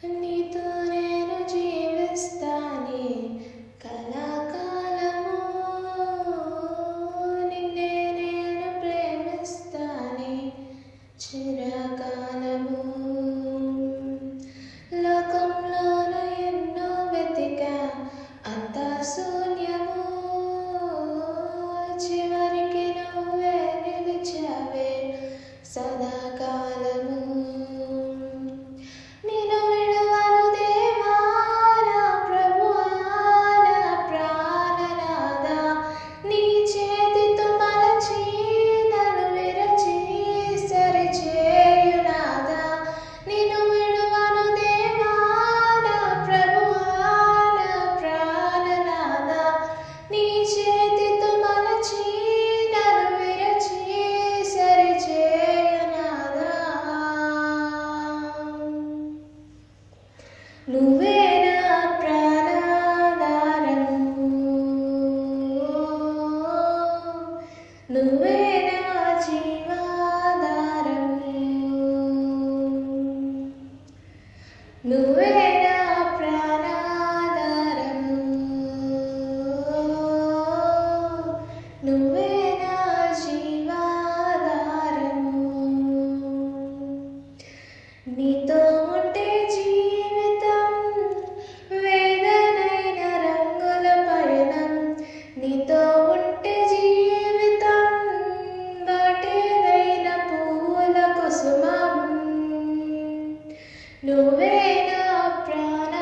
నీతో నేను జీవిస్తానే కళాకాలము, నిన్నే నేను ప్రేమిస్తానే చిరకాలము. లోకంలోన ఎన్నో వెతికా అంతా శూన్యము, చివరికి నువ్వే నిలిచావే సదాకాలము. నువ్వే నా ప్రాణాధారము, నువ్వే నా జీవాధారము, నువ్వే నా ప్రాణాధారము, నువ్వే నా జీవాధారము. నీతో ఉంటే నీతో ఉంటే జీవితం బాటేదైన పూల కుసుమం, నువ్వే నా ప్రాణ